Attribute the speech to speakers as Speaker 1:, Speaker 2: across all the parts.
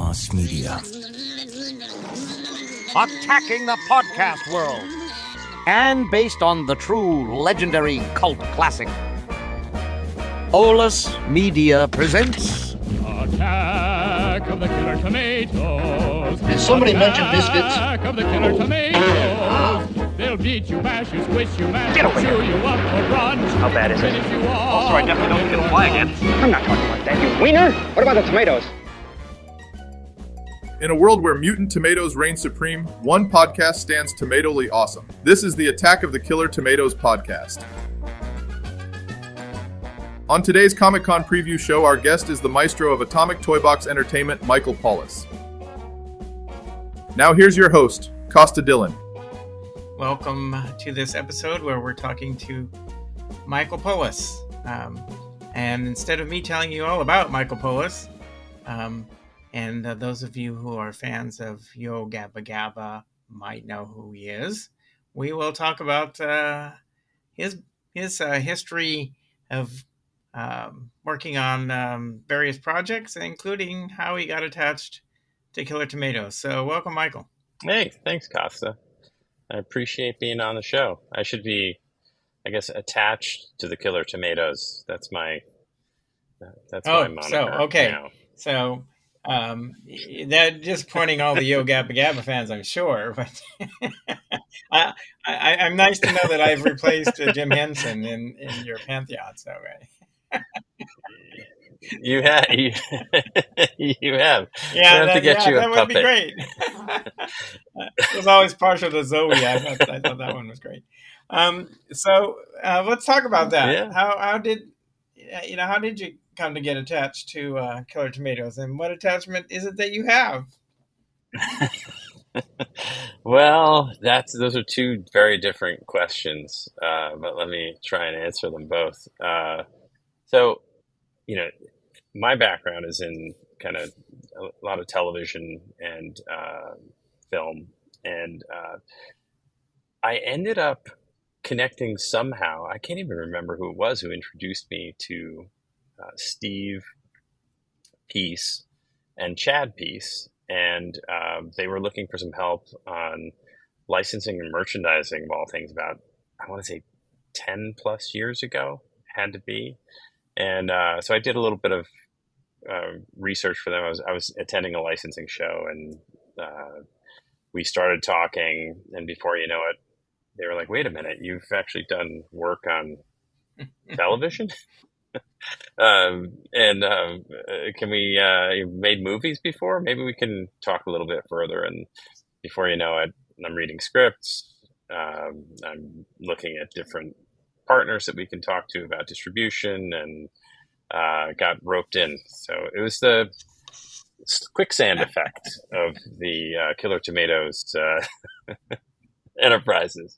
Speaker 1: mass media.
Speaker 2: Attacking the podcast world. And based on the true legendary cult classic, Polis Media presents
Speaker 3: Attack of the Killer Tomatoes.
Speaker 4: Did somebody mention biscuits?
Speaker 3: Attack of the Killer Tomatoes. They'll beat you, mash you, squish you, mash you, chew you up or run.
Speaker 5: How bad is it?
Speaker 3: Finish you off.
Speaker 5: Also, I definitely don't feel fly again.
Speaker 6: I'm not talking about that, you wiener! What about the tomatoes?
Speaker 7: In a world where mutant tomatoes reign supreme, one podcast stands tomatally awesome. This is the Attack of the Killer Tomatoes podcast. On today's Comic-Con preview show, our guest is the maestro of Atomic Toy Box Entertainment, Michael Polis. Now here's your host, Costa Dillon.
Speaker 8: Welcome to this episode where we're talking to Michael Polis. And instead of me telling you all about Michael Polis, and those of you who are fans of Yo Gabba Gabba might know who he is, we will talk about his history of working on various projects, including how he got attached to Killer Tomatoes. So welcome, Michael.
Speaker 9: Hey, thanks, Costa. I appreciate being on the show. I should be, I guess, attached to the Killer Tomatoes. That's my moniker.
Speaker 8: So okay.
Speaker 9: Now.
Speaker 8: So that disappointing all the Yo Gabba Gabba fans, I'm sure. But I'm nice to know that I've replaced Jim Henson in your pantheon. So
Speaker 9: You have. You have.
Speaker 8: Yeah,
Speaker 9: have to get you a
Speaker 8: that would
Speaker 9: puppet.
Speaker 8: be great. I was always partial to Zoe. I thought that one was great. So let's talk about that.
Speaker 9: Yeah.
Speaker 8: How did you come to get attached to Killer Tomatoes, and what attachment is it that you have?
Speaker 9: Well, those are two very different questions, but let me try and answer them both. So, my background is in kind of a lot of television and film, and I ended up connecting somehow. I can't even remember who it was who introduced me to Steve Peace and Chad Peace, and they were looking for some help on licensing and merchandising of all things about, I want to say 10 plus years ago, had to be. And so I did a little bit of research for them. I was attending a licensing show, and we started talking, and before you know it, they were like, wait a minute, you've actually done work on television? Can we, you've made movies before? Maybe we can talk a little bit further. And before you know it, I'm reading scripts. I'm looking at different partners that we can talk to about distribution, and got roped in. So it was the quicksand effect of the Killer Tomatoes enterprises.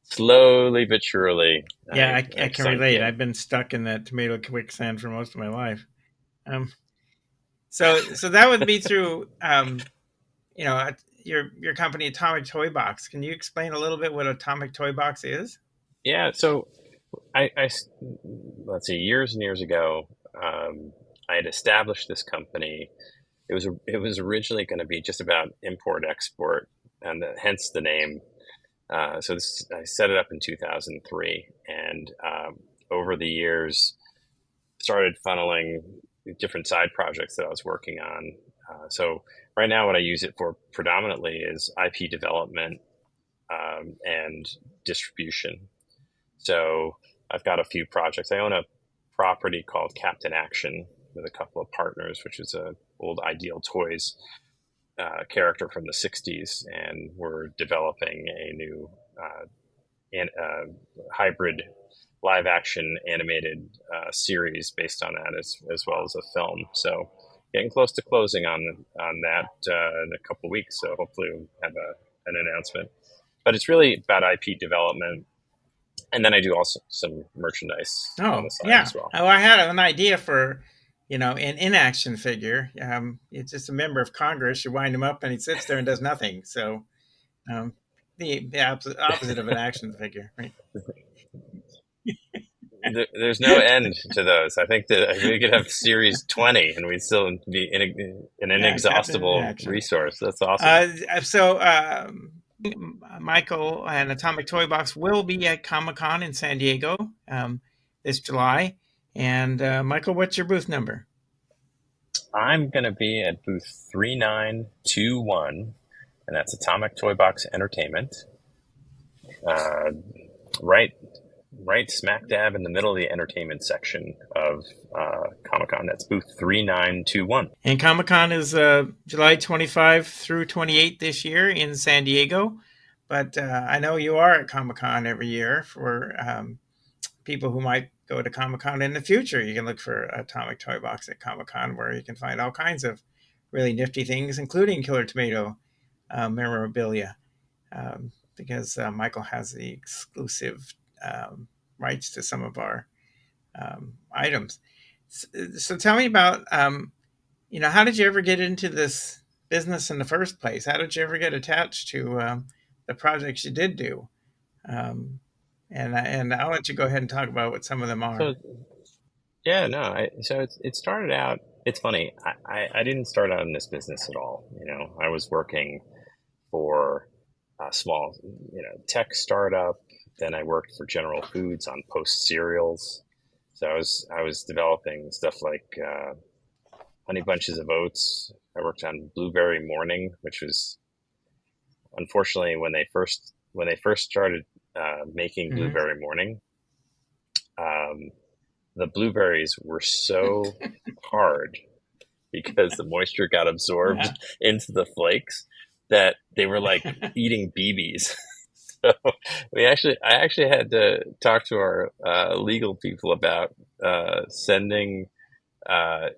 Speaker 9: Slowly but surely.
Speaker 8: Yeah, I can relate. I've been stuck in that tomato quicksand for most of my life. So that would be through, your company, Atomic Toy Box. Can you explain a little bit what Atomic Toy Box is?
Speaker 9: Yeah, so I let's see, years and years ago, I had established this company. It was originally going to be just about import export, and hence the name. I set it up in 2003, and over the years started funneling different side projects that I was working on. So right now what I use it for predominantly is IP development and distribution. So I've got a few projects. I own a property called Captain Action with a couple of partners, which is a old Ideal Toys character from the 60s, and we're developing a new hybrid live action animated series based on that, as well as a film. So getting close to closing on that in a couple of weeks. So hopefully we'll have an announcement. But it's really about IP development. And then I do also some merchandise on the side as well.
Speaker 8: Oh, I had an idea for, an in-action figure. It's just a member of Congress. You wind him up and he sits there and does nothing. So the opposite of an action figure, right?
Speaker 9: there's no end to those. I think that we could have series 20 and we'd still be an inexhaustible resource. That's awesome.
Speaker 8: Michael and Atomic Toy Box will be at Comic-Con in San Diego this July. And Michael, what's your booth number?
Speaker 9: I'm going to be at booth 3921, and that's Atomic Toy Box Entertainment. Right smack dab in the middle of the entertainment section of Comic-Con. That's booth 3921.
Speaker 8: And Comic-Con is July 25 through 28 this year in San Diego. But I know you are at Comic-Con every year. For people who might go to Comic-Con in the future, you can look for Atomic Toy Box at Comic-Con, where you can find all kinds of really nifty things, including Killer Tomato memorabilia, because Michael has the exclusive rights to some of our items. So tell me about, how did you ever get into this business in the first place? How did you ever get attached to the projects you did do? And I'll let you go ahead and talk about what some of them are.
Speaker 9: So it started out. It's funny. I didn't start out in this business at all. I was working for a small, tech startup. Then I worked for General Foods on Post cereals. So I was developing stuff like Honey Bunches of Oats. I worked on Blueberry Morning, which was unfortunately when they first started making Blueberry Morning. The blueberries were so hard because the moisture got absorbed into the flakes that they were like eating BBs. So I actually had to talk to our legal people about sending a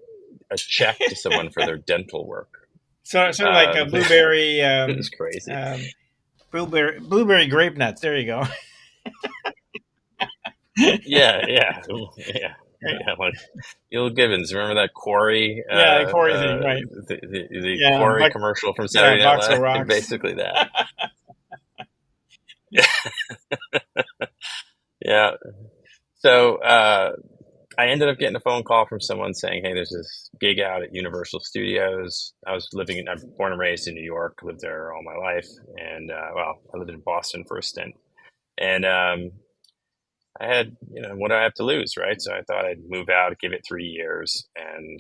Speaker 9: check to someone for their dental work.
Speaker 8: So like a blueberry.
Speaker 9: It was crazy.
Speaker 8: Blueberry grape nuts. There you go.
Speaker 9: Yeah. Like Gil Gibbons, remember that Quarry?
Speaker 8: The Quarry thing, right?
Speaker 9: The Quarry commercial from Saturday Night Live. Basically that. Yeah. So I ended up getting a phone call from someone saying, "Hey, there's this gig out at Universal Studios." I'm born and raised in New York, lived there all my life, and I lived in Boston for a stint, and I had, what do I have to lose, right? So I thought I'd move out, give it 3 years, and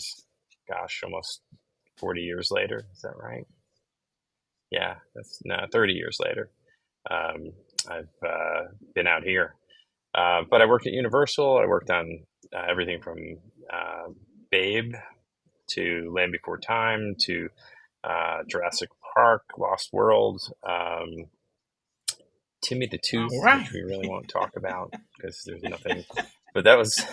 Speaker 9: gosh, almost 40 years later, is that right? Yeah, 30 years later. I've been out here. But I worked at Universal. I worked on everything from Babe to Land Before Time to Jurassic Park, Lost World, Timmy the Tooth, which we really won't talk about because there's nothing. But that was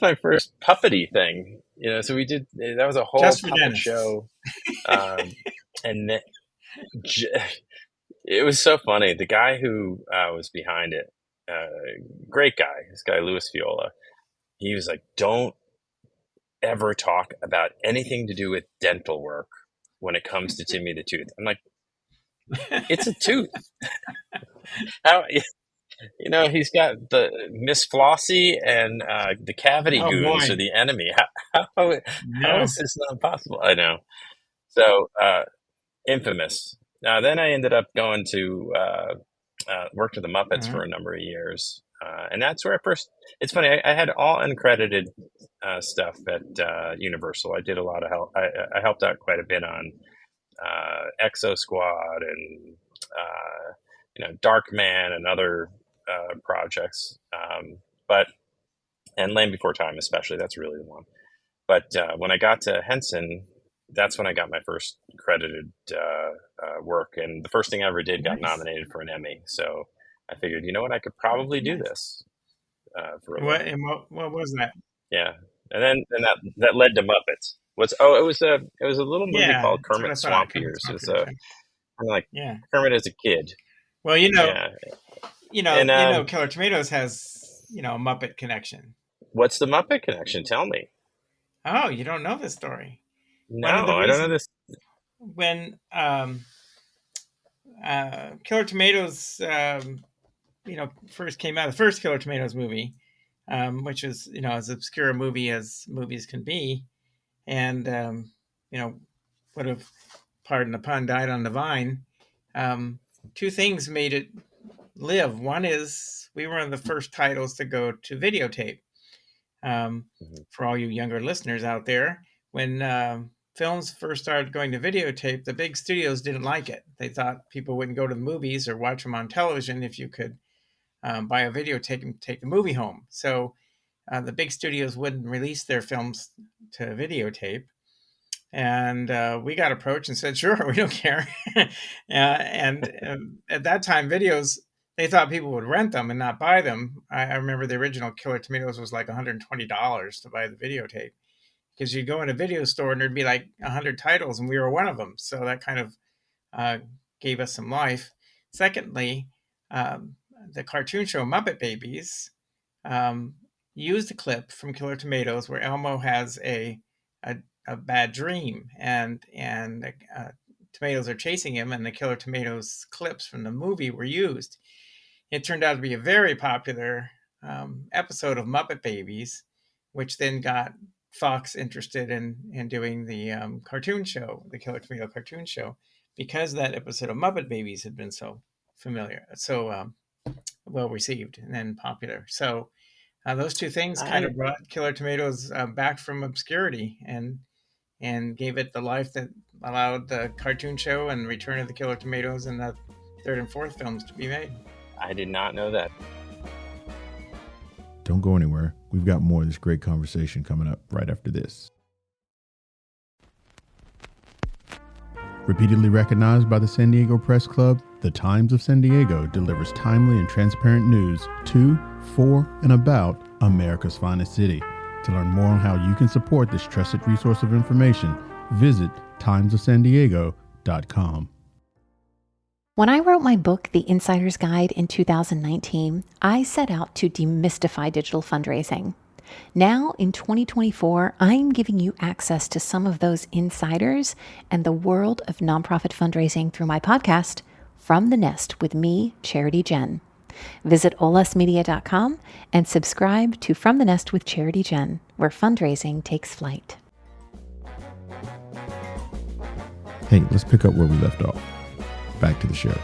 Speaker 9: my first puppety thing. So we did. That was a whole puppet show, and then, it was so funny. The guy who was behind it, great guy, this guy, Louis Viola, he was like, "Don't ever talk about anything to do with dental work when it comes to Timmy the Tooth." I'm like, it's a tooth. How, he's got the Miss Flossie and the cavity goons are the enemy. How is this not possible? I know. So, infamous. Then I ended up going to work with the Muppets for a number of years. And that's where it's funny, I had all uncredited stuff at Universal. I did a lot of help. I helped out quite a bit on Exo Squad and, Darkman and other projects. And Land Before Time, especially, that's really the one. But when I got to Henson, that's when I got my first credited work. And the first thing I ever did got nominated for an Emmy. So I figured, I could probably do this. For a
Speaker 8: what was that?
Speaker 9: Yeah. And then that led to Muppets. It was a little movie called Kermit Swamp Years. It was Kermit as a kid.
Speaker 8: Well, Killer Tomatoes has, a Muppet connection.
Speaker 9: What's the Muppet connection? Tell me.
Speaker 8: Oh, you don't know this story?
Speaker 9: No, I don't know this.
Speaker 8: When Killer Tomatoes first came out, the first Killer Tomatoes movie, which is, as obscure a movie as movies can be, and would have, pardon the pun, died on the vine. Two things made it live. One is we were one of the first titles to go to videotape. For all you younger listeners out there, when films first started going to videotape, the big studios didn't like it. They thought people wouldn't go to the movies or watch them on television if you could buy a videotape and take the movie home. So the big studios wouldn't release their films to videotape. And we got approached and said, sure, we don't care. And at that time, videos, they thought people would rent them and not buy them. I remember the original Killer Tomatoes was like $120 to buy the videotape, because you'd go in a video store and there'd be like 100 titles and we were one of them. So that kind of gave us some life. Secondly, the cartoon show Muppet Babies used a clip from Killer Tomatoes where Elmo has a bad dream, and tomatoes are chasing him, and the Killer Tomatoes clips from the movie were used. It turned out to be a very popular episode of Muppet Babies, which then got Fox interested in doing the cartoon show, the Killer Tomato cartoon show, because that episode of Muppet Babies had been so well received and then popular. So those two things kind of brought Killer Tomatoes back from obscurity and gave it the life that allowed the cartoon show and Return of the Killer Tomatoes and the third and fourth films to be made.
Speaker 9: I did not know that.
Speaker 1: Don't go anywhere. We've got more of this great conversation coming up right after this. Repeatedly recognized by the San Diego Press Club, the Times of San Diego delivers timely and transparent news to, for, and about America's finest city. To learn more on how you can support this trusted resource of information, visit timesofsandiego.com.
Speaker 4: When I wrote my book, The Insider's Guide, in 2019, I set out to demystify digital fundraising. Now, in 2024, I'm giving you access to some of those insiders and the world of nonprofit fundraising through my podcast, From the Nest with me, Charity Jen. Visit olasmedia.com and subscribe to From the Nest with Charity Jen, where fundraising takes flight.
Speaker 1: Hey, let's pick up where we left off. Back to the show.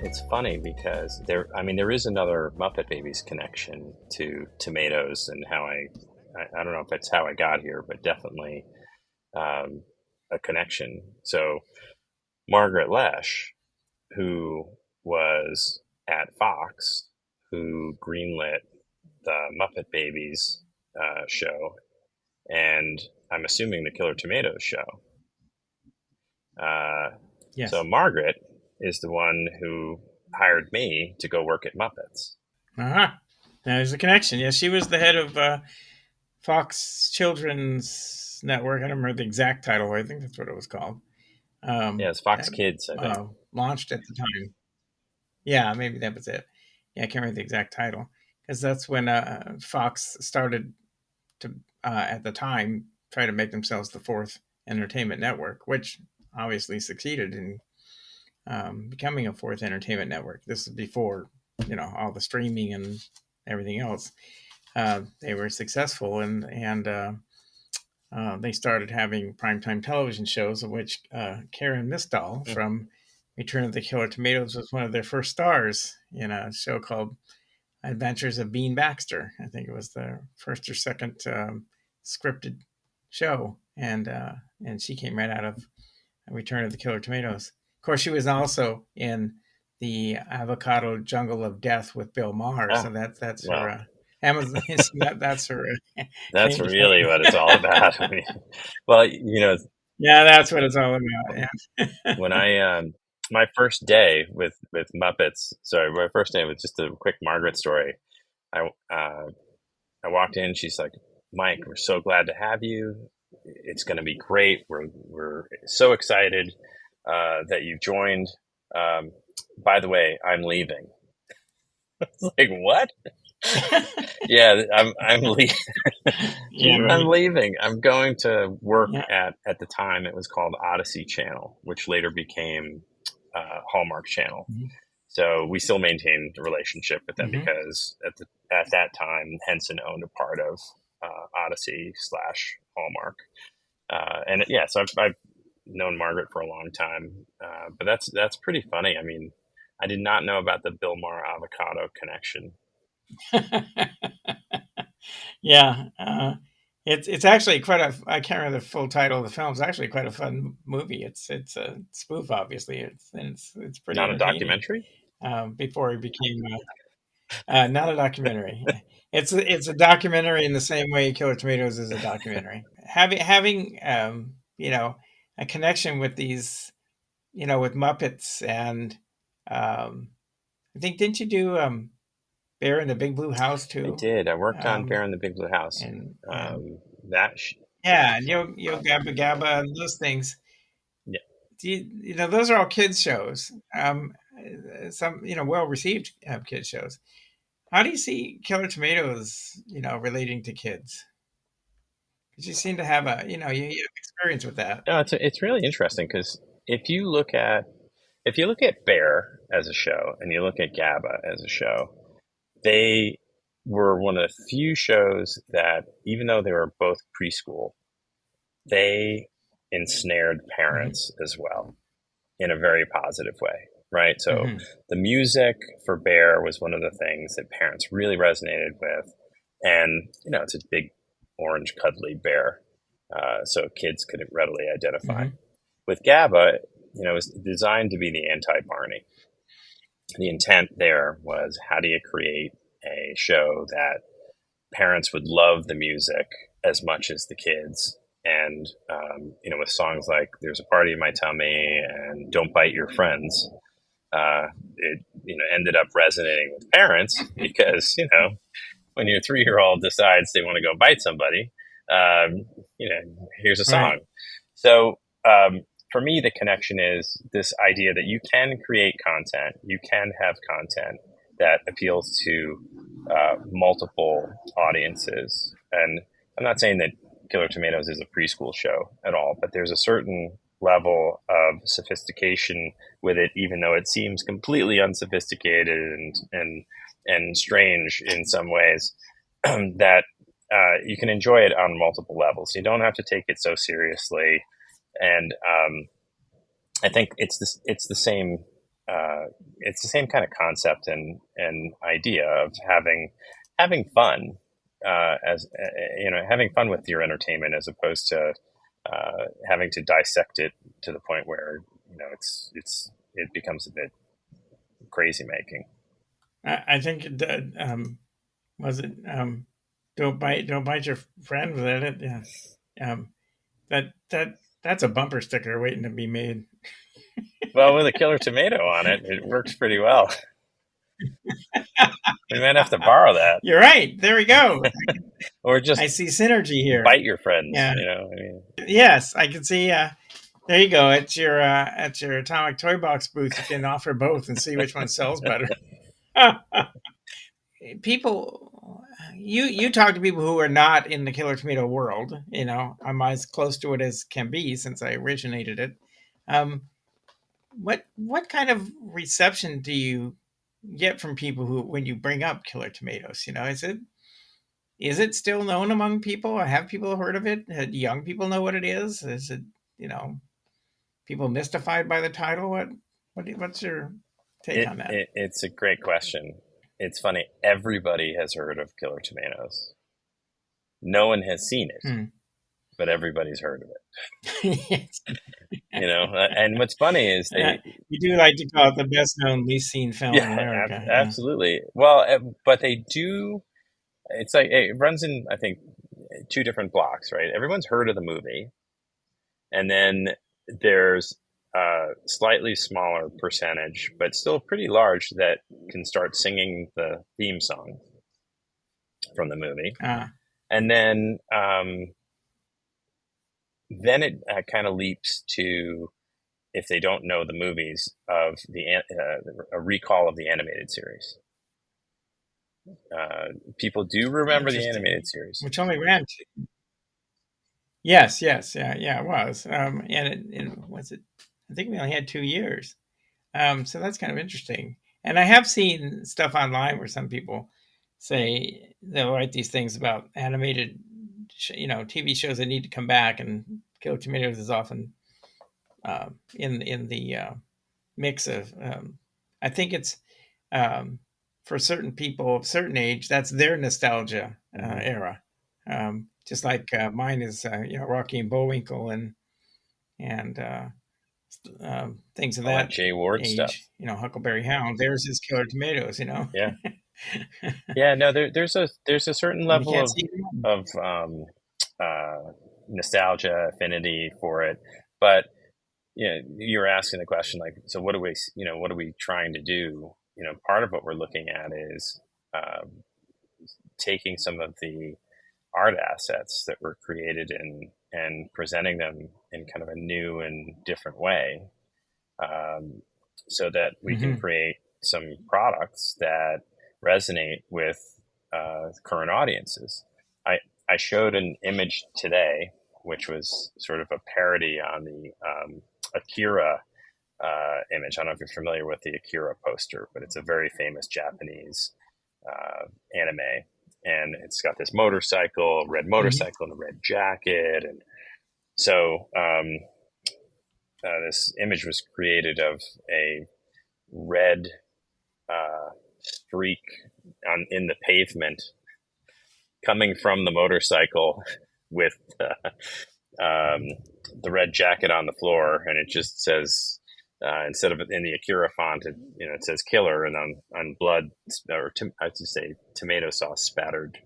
Speaker 9: It's funny because there is another Muppet Babies connection to tomatoes, and how I don't know if it's how I got here, but definitely a connection. So Margaret Lesh, who was at Fox, who greenlit the Muppet Babies show, and I'm assuming the Killer Tomatoes show.
Speaker 8: Yes.
Speaker 9: So Margaret is the one who hired me to go work at Muppets.
Speaker 8: There's a connection. Yes, she was the head of Fox Children's Network. I don't remember the exact title. I think that's what it was called.
Speaker 9: It's Fox Kids, I think.
Speaker 8: Launched at the time. Yeah, maybe that was it. Yeah, I can't remember the exact title, because that's when Fox started to, at the time, try to make themselves the fourth entertainment network, which obviously succeeded in becoming a fourth entertainment network. This is before, all the streaming and everything else. They were successful, and they started having primetime television shows, of which Karen Mistal from Return of the Killer Tomatoes was one of their first stars in a show called Adventures of Bean Baxter. I think it was the first or second scripted show, and she came right out of Return of the Killer Tomatoes. Of course, she was also in the Avocado Jungle of Death with Bill Maher. So that's her Amazon. That's her.
Speaker 9: That's really what it's all about. Well,
Speaker 8: Yeah, that's what it's all about. Yeah.
Speaker 9: When I my first day with Muppets. Sorry, my first day with just a quick Margaret story. I walked in. She's like, "Mike, we're so glad to have you. It's going to be great. We're so excited that you joined. By the way, I'm leaving." It's like, what? Yeah, I'm leaving.
Speaker 8: Yeah, right.
Speaker 9: I'm leaving. I'm going to work at the time it was called Odyssey Channel, which later became Hallmark Channel. So we still maintained a relationship with them
Speaker 8: Mhm.
Speaker 9: because at that time, Henson owned a part of Odyssey / Hallmark. So I've known Margaret for a long time. But that's pretty funny. I mean, I did not know about the Bill Maher avocado connection.
Speaker 8: Yeah, it's actually quite a. I can't remember the full title of the film. It's actually quite a fun movie. It's a spoof, obviously. It's pretty
Speaker 9: Not a
Speaker 8: entertaining.
Speaker 9: documentary?
Speaker 8: Before he became not a documentary. It's a documentary in the same way Killer Tomatoes is a documentary. Having a connection with these with Muppets and I think didn't you do Bear in the Big Blue House
Speaker 9: I
Speaker 8: too?
Speaker 9: did. I worked on Bear in
Speaker 8: Um,
Speaker 9: the Big Blue House.
Speaker 8: and
Speaker 9: That sh-
Speaker 8: yeah, and Yo Gabba Gabba and those things.
Speaker 9: yeah.
Speaker 8: Those are all kids shows. Some well received kids shows. How do you see Killer Tomatoes relating to kids? Because you seem to have you have experience with that.
Speaker 9: No, it's really interesting because if you look at Bear as a show and you look at Gabba as a show, they were one of the few shows that, even though they were both preschool, they ensnared
Speaker 8: Hmm.
Speaker 9: parents as well in a very positive way, right? So
Speaker 8: Hmm.
Speaker 9: the music for Bear was one of the things that parents really resonated with. And, it's a big, orange, cuddly bear. So kids could readily identify.
Speaker 8: Hmm.
Speaker 9: With GABA, it was designed to be the anti-Barney. The intent there was, how do you create a show that parents would love the music as much as the kids? And, with songs like There's a Party in My Tummy and Don't Bite Your Friends, it, ended up resonating with parents because, when your 3-year-old decides they want to go bite somebody, here's a
Speaker 8: Right.
Speaker 9: song. So, for me, the connection is this idea that you can create content, you can have content that appeals to multiple audiences. And I'm not saying that Killer Tomatoes is a preschool show at all, but there's a certain level of sophistication with it, even though it seems completely unsophisticated and strange in some ways, that you can enjoy it on multiple levels. You don't have to take it so seriously, and I think it's the same. It's the same kind of concept and idea of having fun, as having fun with your entertainment, as opposed to having to dissect it to the point where it becomes a bit crazy making.
Speaker 8: I think was it don't bite your friend, was that it? Yeah. That's a bumper sticker waiting to be made.
Speaker 9: Well, with a killer tomato on it, it works pretty well. We might have to borrow that,
Speaker 8: You're right. There we go.
Speaker 9: or just
Speaker 8: I see synergy here.
Speaker 9: bite your friends.
Speaker 8: Yeah.
Speaker 9: I mean,
Speaker 8: Yes, I can see. There you go. At your Atomic Toy Box booth, you can offer both and see which one sells better. People, you talk to people who are not in the Killer Tomato world. I'm as close to it as can be since I originated it. What kind of reception do you get from people who, when you bring up Killer Tomatoes? Is it still known among people? Have people heard of it? Do young people know what it is? Is it people mystified by the title? What's your take on that?
Speaker 9: it's a great question. It's funny. Everybody has heard of Killer Tomatoes. No one has seen it, but everybody's heard of it. And what's funny is
Speaker 8: you do like to call it the best known, least seen film in America.
Speaker 9: Absolutely. Well, but they do. It's like it runs in, I think, 2 different blocks, right? Everyone's heard of the movie, and then there's a slightly smaller percentage, but still pretty large, that can start singing the theme song from the movie, and then it kind of leaps to, if they don't know the movies, of a recall of the animated series. People do remember the animated series,
Speaker 8: which only ran 2. Yes, yeah, it was. And it was it. I think we only had 2 years. So that's kind of interesting. And I have seen stuff online where some people say they'll write these things about animated, TV shows that need to come back, and Killer Tomatoes is often in the mix of. I think it's for certain people of certain age, that's their nostalgia era. Just like mine is, Rocky and Bullwinkle and things of
Speaker 9: All that
Speaker 8: that
Speaker 9: Jay Ward
Speaker 8: age.
Speaker 9: stuff.
Speaker 8: Huckleberry Hound. There's his Killer Tomatoes.
Speaker 9: Yeah. Yeah, no, there's a certain
Speaker 8: You
Speaker 9: level
Speaker 8: can't see it wrong.
Speaker 9: of nostalgia, affinity for it. But you were asking the question, like, so what are we trying to do? Part of what we're looking at is taking some of the art assets that were created and presenting them in kind of a new and different way, so that we can create some products that resonate with current audiences. I showed an image today, which was sort of a parody on the Akira image. I don't know if you're familiar with the Akira poster, but it's a very famous Japanese anime. And it's got this motorcycle, red motorcycle, and a red jacket. And so this image was created of a red streak in the pavement coming from the motorcycle with the red jacket on the floor, and it just says, instead of in the Akira font, it says killer, and on blood, or I should say tomato sauce spattered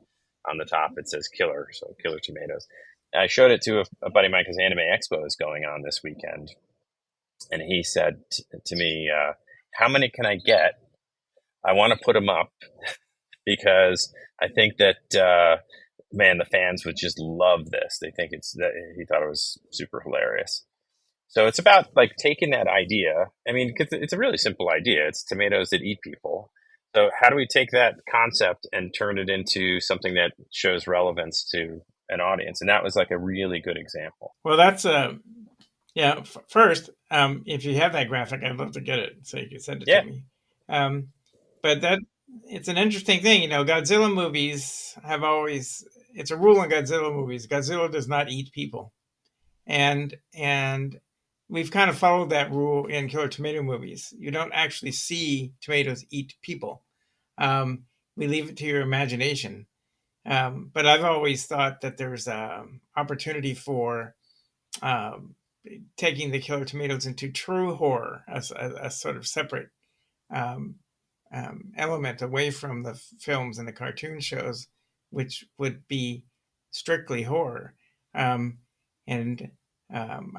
Speaker 9: on the top, it says killer, so Killer Tomatoes. I showed it to a buddy of mine because Anime Expo is going on this weekend, and he said to me, how many can I get? I want to put them up because I think that, man, the fans would just love this. They think he thought it was super hilarious. So it's about like taking that idea. I mean, 'cause it's a really simple idea. It's tomatoes that eat people. So how do we take that concept and turn it into something that shows relevance to an audience? And that was like a really good example.
Speaker 8: Well, that's first, if you have that graphic, I'd love to get it so you can send it to me. But it's an interesting thing. Godzilla movies have always, it's a rule in Godzilla movies. Godzilla does not eat people. And we've kind of followed that rule in Killer Tomato movies. You don't actually see tomatoes eat people. We leave it to your imagination. But I've always thought that there's opportunity for taking the Killer Tomatoes into true horror as a sort of separate element away from the films and the cartoon shows, which would be strictly horror. I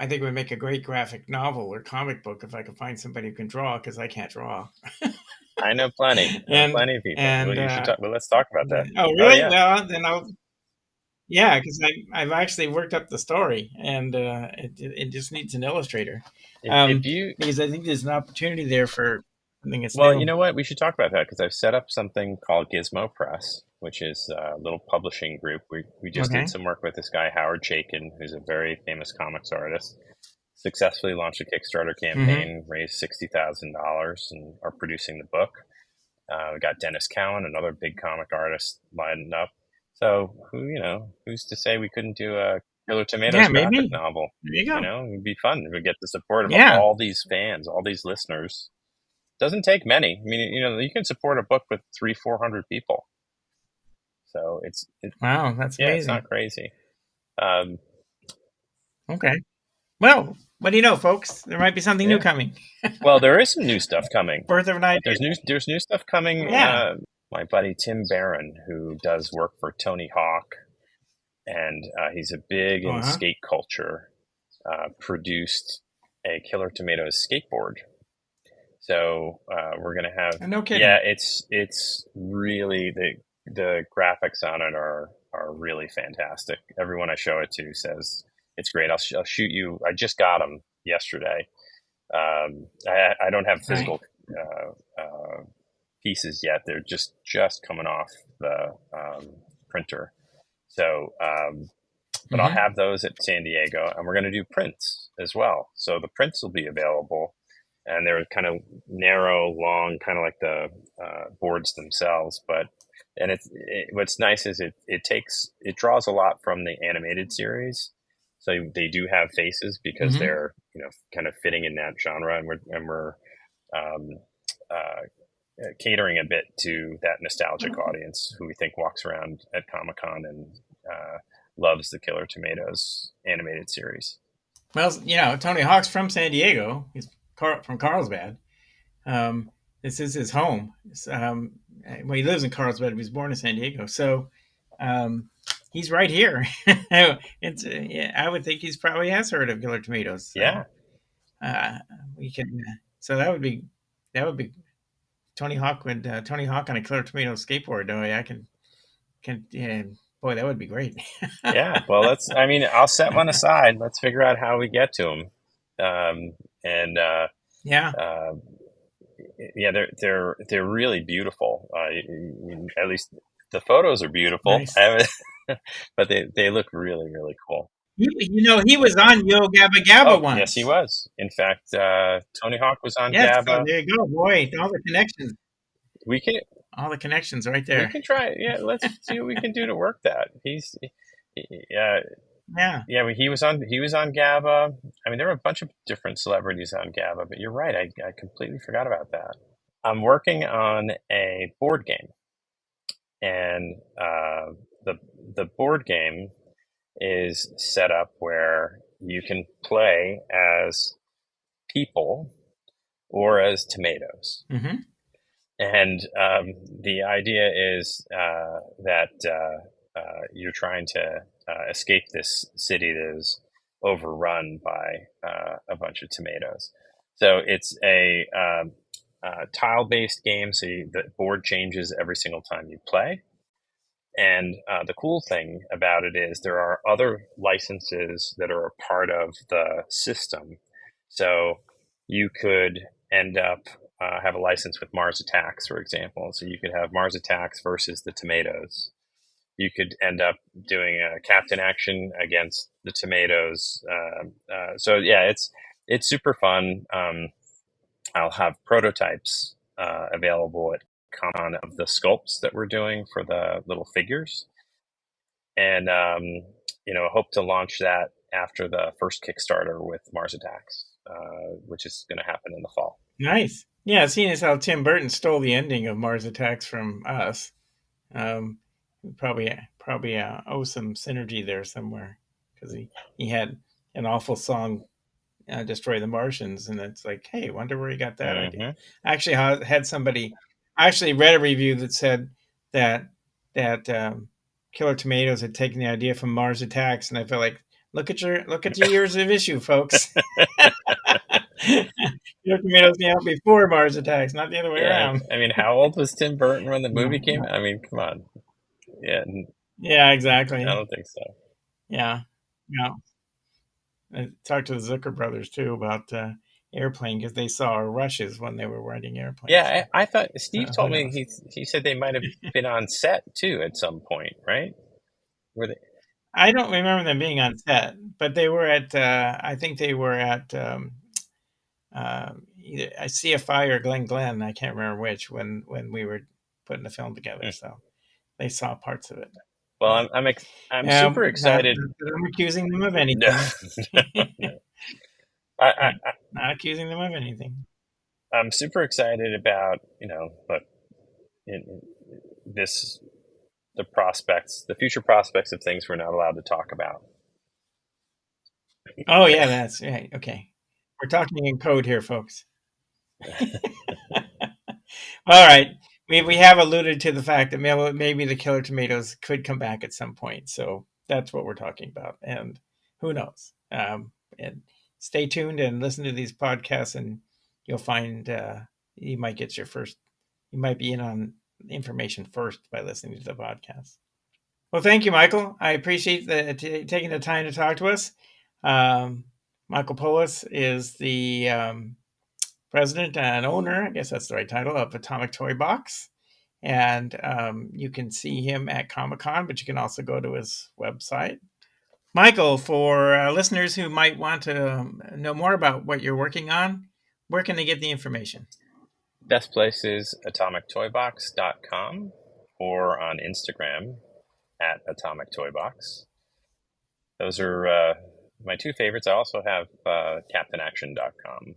Speaker 8: think it would make a great graphic novel or comic book if I could find somebody who can draw, because I can't draw.
Speaker 9: I know plenty. Plenty of people. Let's talk about that.
Speaker 8: Oh, really? Oh, yeah. Well, then because I've actually worked up the story, and it just needs an illustrator. Because I think there's an opportunity there for something that's
Speaker 9: Well, you know what? We should talk about that, because I've set up something called Gizmo Press, which is a little publishing group. We just did some work with this guy, Howard Chaykin, who's a very famous comics artist. Successfully launched a Kickstarter campaign, raised $60,000, and are producing the book. We got Dennis Cowan, another big comic artist, lined up. So who's to say we couldn't do a Killer Tomatoes graphic novel?
Speaker 8: There you go.
Speaker 9: It'd be fun. We'd get the support of all these fans, all these listeners. Doesn't take many. I mean, you can support a book with 300-400 people. So it's
Speaker 8: wow, that's amazing.
Speaker 9: It's not crazy.
Speaker 8: Okay. Well, what do you know, folks? There might be something new coming.
Speaker 9: Well, there is some new stuff coming.
Speaker 8: Birth of an idea.
Speaker 9: There's new stuff coming.
Speaker 8: Yeah.
Speaker 9: My buddy Tim Barron, who does work for Tony Hawk, and he's a big in skate culture, produced a Killer Tomatoes skateboard. So we're gonna have.
Speaker 8: No kidding.
Speaker 9: Yeah, it's really the graphics on it are really fantastic. Everyone I show it to says it's great. I'll shoot you. I just got them yesterday. I don't have physical pieces yet. They're just coming off the printer. So, but I'll have those at San Diego, and we're going to do prints as well. So the prints will be available and they're kind of narrow, long, kind of like the boards themselves. What's nice is it draws a lot from the animated series. So they do have faces because they're kind of fitting in that genre, and we're um, catering a bit to that nostalgic audience who we think walks around at Comic-Con and loves the Killer Tomatoes animated series.
Speaker 8: Well, Tony Hawk's from San Diego. He's from Carlsbad. This is his home. Well, he lives in Carlsbad, but he's born in San Diego. So he's right here. I would think he's probably has heard of Killer Tomatoes. So,
Speaker 9: yeah.
Speaker 8: We can. So that would be Tony Hawk on a Killer Tomatoes skateboard. Boy, that would be great.
Speaker 9: Yeah. Well, I'll set one aside. Let's figure out how we get to him. They're really beautiful. At least the photos are beautiful.
Speaker 8: Nice.
Speaker 9: But they look really, really cool.
Speaker 8: He was on Yo Gabba Gabba once.
Speaker 9: Yes, he was. In fact, Tony Hawk was on
Speaker 8: Gabba.
Speaker 9: So
Speaker 8: there you go, boy. All the connections.
Speaker 9: All
Speaker 8: the connections right there.
Speaker 9: We can try. Yeah, let's see what we can do to work that. He was on Gabba. I mean, there were a bunch of different celebrities on Gabba, but you're right. I completely forgot about that. I'm working on a board game, and the board game is set up where you can play as people or as tomatoes.
Speaker 8: Mm-hmm.
Speaker 9: And the idea is that you're trying to escape this city that is overrun by a bunch of tomatoes. So it's a tile-based game, so the board changes every single time you play. And the cool thing about it is there are other licenses that are a part of the system. So you could end up have a license with Mars Attacks, for example. So you could have Mars Attacks versus the tomatoes. You could end up doing a captain action against the tomatoes. It's super fun. I'll have prototypes available at Con of the sculpts that we're doing for the little figures, and hope to launch that after the first Kickstarter with Mars Attacks, which is going to happen in the fall.
Speaker 8: Nice. Yeah, seeing as how Tim Burton stole the ending of Mars Attacks from us, probably owe some synergy there somewhere, because he had an awful song, Destroy the Martians, and it's like, hey, wonder where he got that idea. Actually, I actually read a review that said that Killer Tomatoes had taken the idea from Mars Attacks, and I felt like, look at your years of issue, folks. Killer Tomatoes came out before Mars Attacks, not the other way around.
Speaker 9: I mean, how old was Tim Burton when the movie came out? I mean, come on.
Speaker 8: Yeah, exactly.
Speaker 9: I don't think so.
Speaker 8: Yeah. No. I talked to the Zucker brothers too about Airplane, because they saw rushes when they were writing Airplane.
Speaker 9: Yeah, I thought Steve told me he said they might have been on set too at some point, right? Were they?
Speaker 8: I don't remember them being on set, but they were at. I think they were at either CFI or Glen. I can't remember which when we were putting the film together. So they saw parts of it.
Speaker 9: Well, I'm super excited.
Speaker 8: I'm accusing them of anything.
Speaker 9: No.
Speaker 8: Not accusing them of anything.
Speaker 9: I'm super excited about the future prospects of things we're not allowed to talk about.
Speaker 8: Oh yeah, that's right. Okay, we're talking in code here, folks. All right. We have alluded to the fact that maybe the Killer Tomatoes could come back at some point. So that's what we're talking about. And who knows? And stay tuned and listen to these podcasts, and you'll find you might be in on information first by listening to the podcast. Well, thank you, Michael. I appreciate taking the time to talk to us. Michael Polis is the president and owner, I guess that's the right title, of Atomic Toy Box. And you can see him at Comic-Con, but you can also go to his website. Michael, for listeners who might want to know more about what you're working on, where can they get the information?
Speaker 9: Best place is atomictoybox.com or on Instagram at atomictoybox. Those are my two favorites. I also have captainaction.com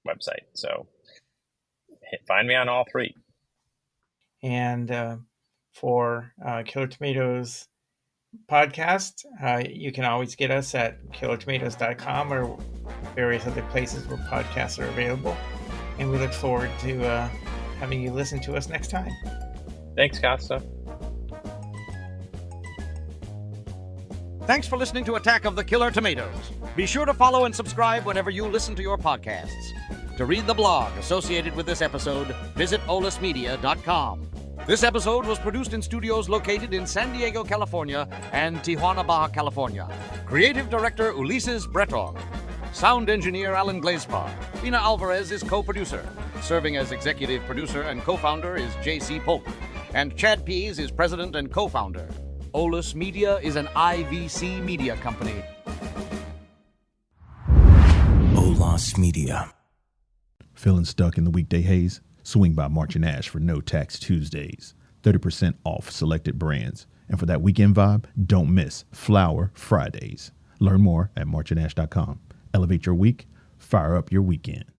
Speaker 9: website. So find me on all three.
Speaker 8: And for Killer Tomatoes podcast, you can always get us at killertomatoes.com or various other places where podcasts are available. And we look forward to having you listen to us next time.
Speaker 9: Thanks, Costa.
Speaker 2: Thanks for listening to Attack of the Killer Tomatoes. Be sure to follow and subscribe whenever you listen to your podcasts. To read the blog associated with this episode, visit olismedia.com. This episode was produced in studios located in San Diego, California and Tijuana, Baja California. Creative Director Ulises Bretón. Sound Engineer Alan Glazepar. Ina Alvarez is co-producer. Serving as executive producer and co-founder is J.C. Polk. And Chad Pease is president and co-founder. Olis Media is an IVC media company.
Speaker 10: Olis Media.
Speaker 1: Feeling stuck in the weekday haze? Swing by March and Ash for No Tax Tuesdays. 30% off selected brands. And for that weekend vibe, don't miss Flower Fridays. Learn more at marchandash.com. Elevate your week, fire up your weekend.